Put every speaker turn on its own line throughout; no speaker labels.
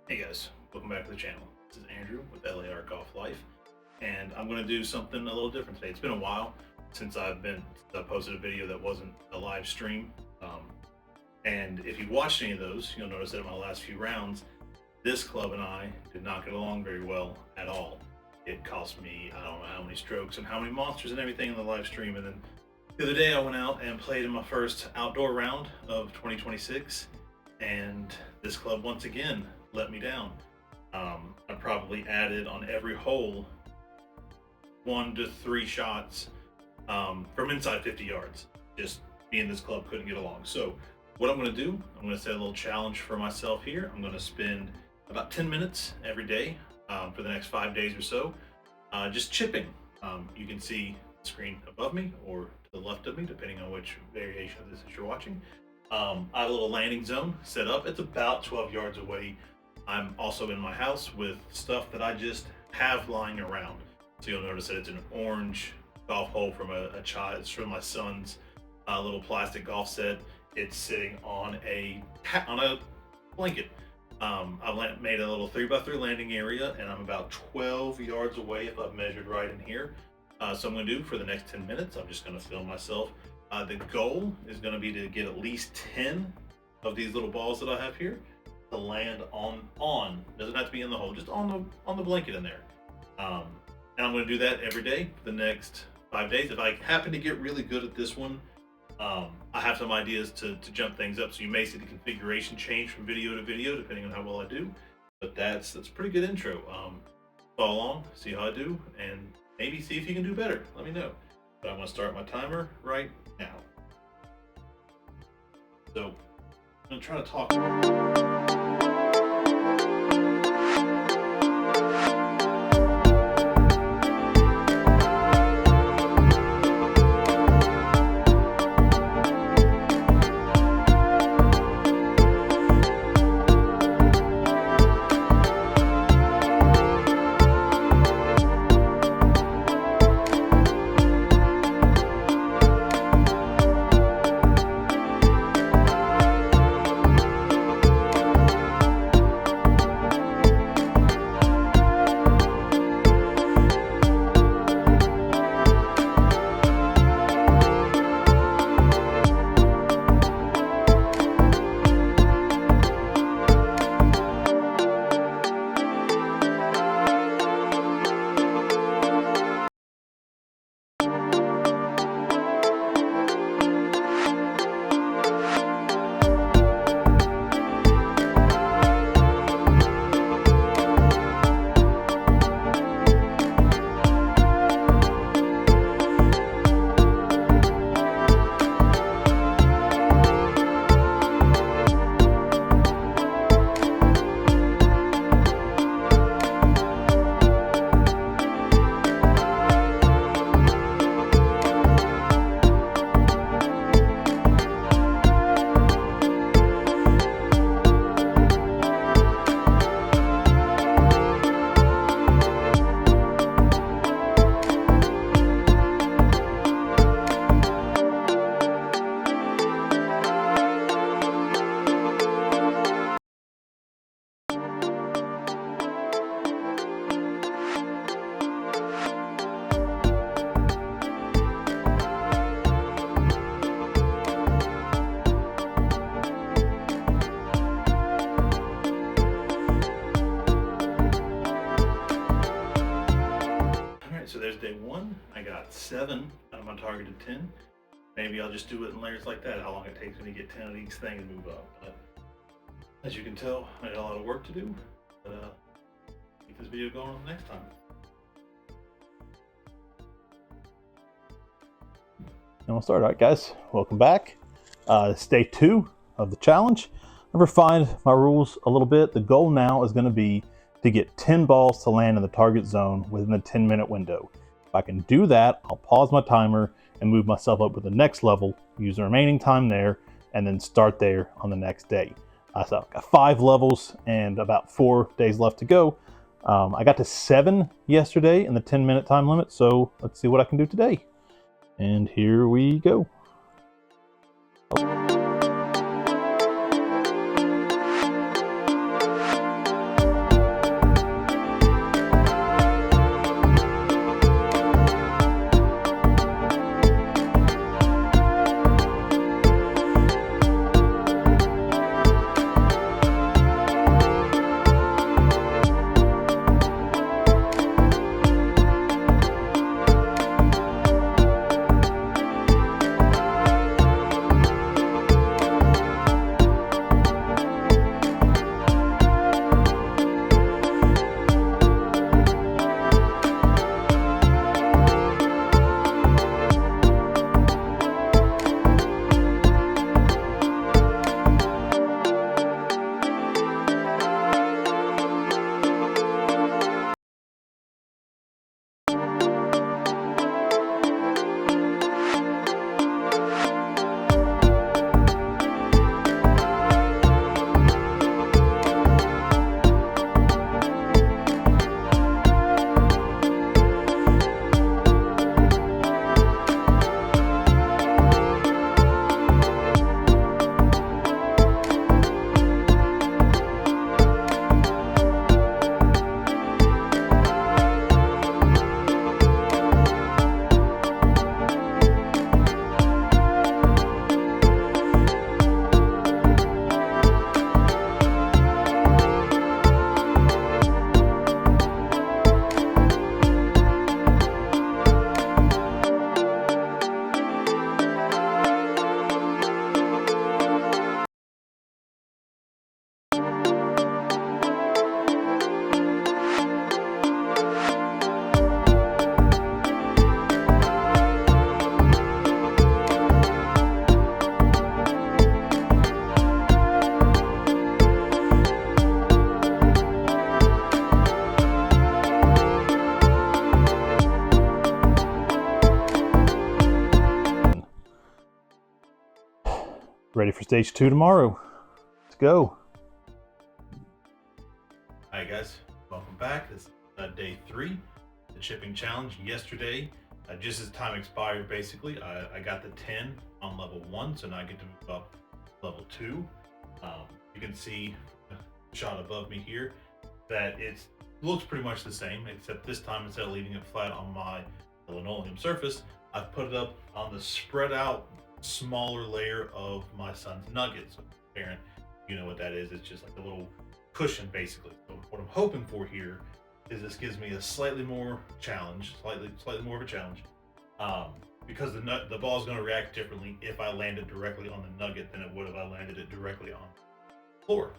Hey guys, welcome back to the channel. This is Andrew with LAR Golf Life, and I'm going to do something a little different today. It's been a while since I posted a video that wasn't a live stream. And if you watched any of those, you'll notice that in my last few rounds, this club and I did not get along very well at all. It cost me, I don't know how many strokes and how many monsters and everything in the live stream. And then the other day I went out and played in my first outdoor round of 2026, and this club once again let me down. I probably added on every hole 1 to 3 shots from inside 50 yards. Just me and this club couldn't get along. So what I'm going to do, I'm going to set a little challenge for myself here. I'm going to spend about 10 minutes every day for the next 5 days or so, just chipping. You can see the screen above me or to the left of me, depending on which variation of this is you're watching. I have a little landing zone set up. It's about 12 yards away. I'm also in my house with stuff that I just have lying around. So you'll notice that it's an orange golf hole from a child. It's from my son's little plastic golf set. It's sitting on a blanket. I've made a little 3x3 landing area, and I'm about 12 yards away if I've measured right in here. So I'm going to do for the next 10 minutes, I'm just going to film myself. The goal is going to be to get at least 10 of these little balls that I have here to land on. Doesn't have to be in the hole, just on the blanket in there. And I'm going to do that every day for the next 5 days. If I happen to get really good at this one, I have some ideas to jump things up. So you may see the configuration change from video to video depending on how well I do. But that's a pretty good intro. Follow along, see how I do, and maybe see if you can do better. Let me know. But I'm going to start my timer right now. So I'm going to try to talk. So there's day 1. I got 7 out of my targeted 10. Maybe I'll just do it in layers like that, how long it takes me to get 10 of each thing and move up. But as you can tell, I got a lot of work to do. But keep this video going next time.
And we'll start. All right, guys, welcome back. It's day 2 of the challenge. I've refined my rules a little bit. The goal now is going to be to get 10 balls to land in the target zone within the 10-minute window. If I can do that, I'll pause my timer and move myself up to the next level, use the remaining time there, and then start there on the next day. So I've got 5 levels and about 4 days left to go. I got to 7 yesterday in the 10-minute time limit, so let's see what I can do today. And here we go. ready for stage 2 tomorrow. Let's go.
Hi guys, welcome back. This is day 3, the chipping challenge. Yesterday, just as time expired, basically, I got the 10 on level 1, so now I get to move up level 2. You can see the shot above me here that it looks pretty much the same, except this time instead of leaving it flat on my linoleum surface, I've put it up on the spread out smaller layer of my son's nuggets. So parent, you know what that is. It's just like a little cushion basically. So what I'm hoping for here is this gives me a slightly more challenge, slightly more of a challenge, because the ball is going to react differently if I land it directly on the nugget than it would if I landed it directly on the floor.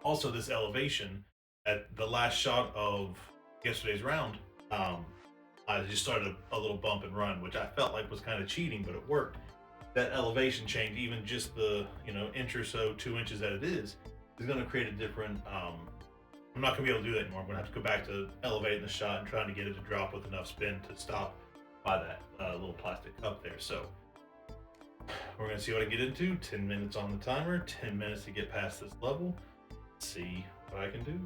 Also, this elevation at the last shot of yesterday's round, I just started a little bump and run, which I felt like was kind of cheating, but it worked. That elevation change, even just the inch or so, 2 inches that it is going to create a different. I'm not going to be able to do that anymore. I'm going to have to go back to elevating the shot and trying to get it to drop with enough spin to stop by that little plastic cup there. So we're going to see what I get into. 10 minutes on the timer, 10 minutes to get past this level. Let's see what I can do.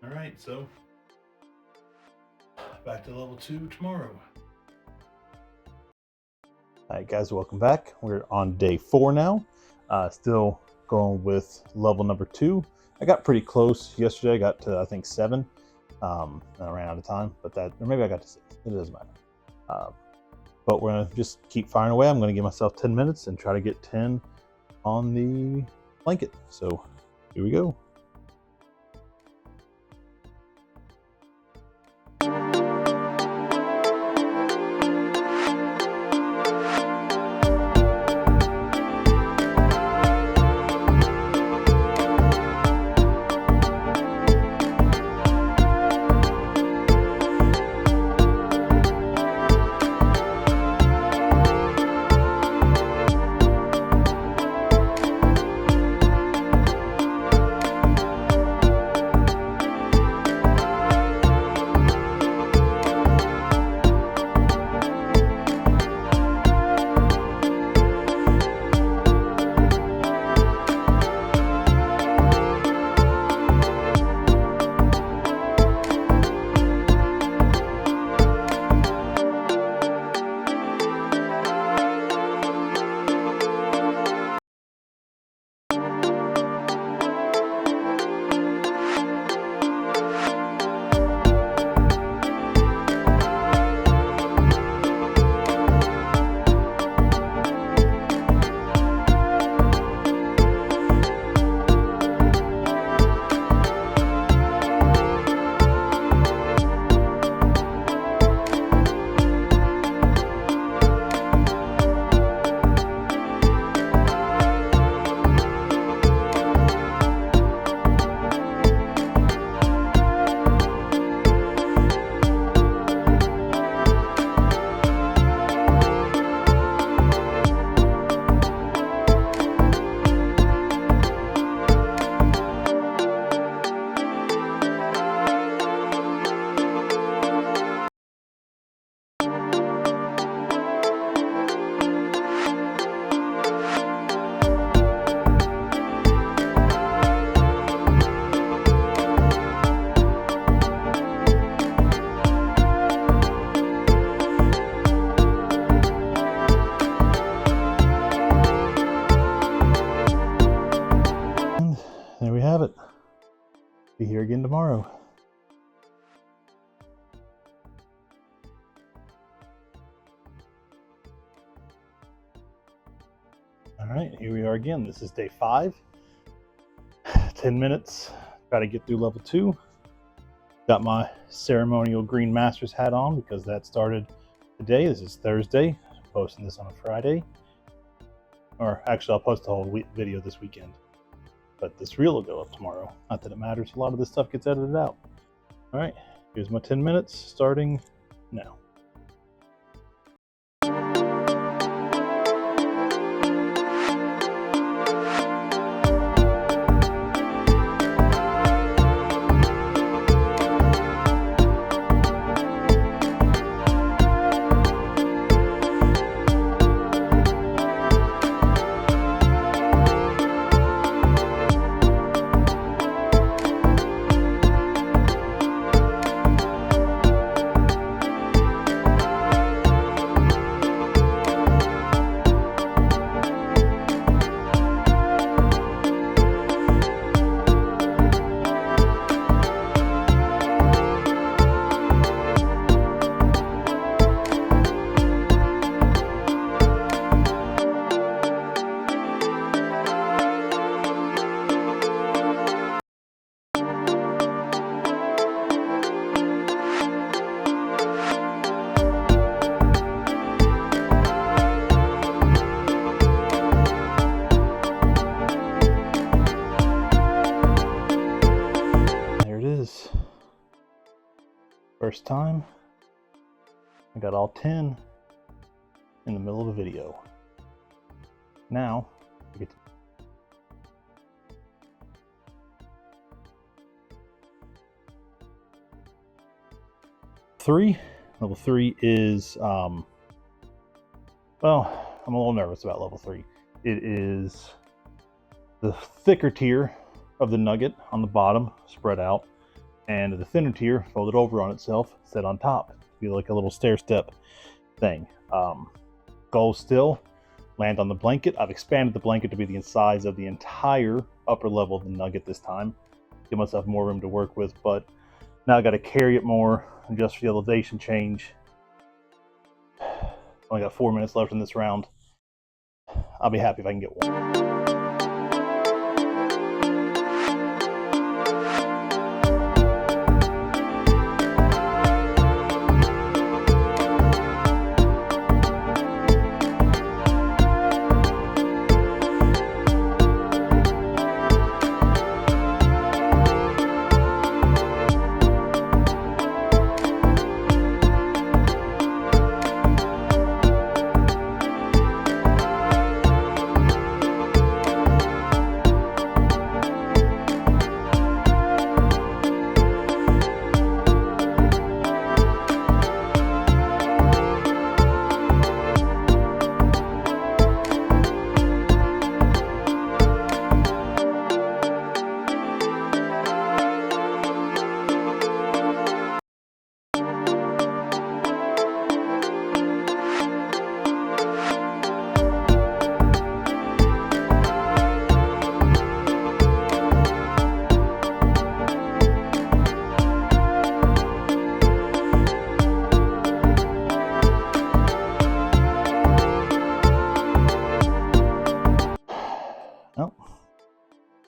Alright, so back to level 2 tomorrow.
Alright guys, welcome back. We're on day 4 now. Still going with level number 2. I got pretty close yesterday. I got to I think 7. And I ran out of time, but or maybe I got to 6. It doesn't matter. But we're gonna just keep firing away. I'm gonna give myself 10 minutes and try to get 10 on the blanket. So here we go. here again tomorrow. All right, here we are again. This is day 5. 10 minutes. Got to get through level 2. Got my ceremonial green master's hat on because that started today. This is Thursday. I'm posting this on a Friday. Or actually, I'll post the whole video this weekend. But this reel will go up tomorrow. Not that it matters. A lot of this stuff gets edited out. All right, here's my 10 minutes starting now. First time, I got all 10 in the middle of a video. Now, I get to level 3 is, well, I'm a little nervous about level 3. It is the thicker tier of the nugget on the bottom, spread out, and the thinner tier folded over on itself, set on top. Be like a little stair step thing. Goal still, land on the blanket. I've expanded the blanket to be the size of the entire upper level of the nugget this time. Give myself more room to work with, but now I got to carry it more, adjust for the elevation change. Only got 4 minutes left in this round. I'll be happy if I can get one.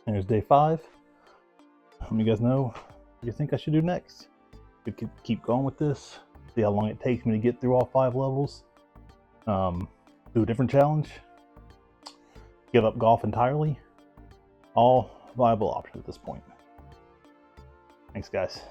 There's day 5. Let me guys know what you think I should do next. We could keep going with this, see how long it takes me to get through all 5 levels. Do a different challenge, give up golf entirely. All viable options at this point. Thanks, guys.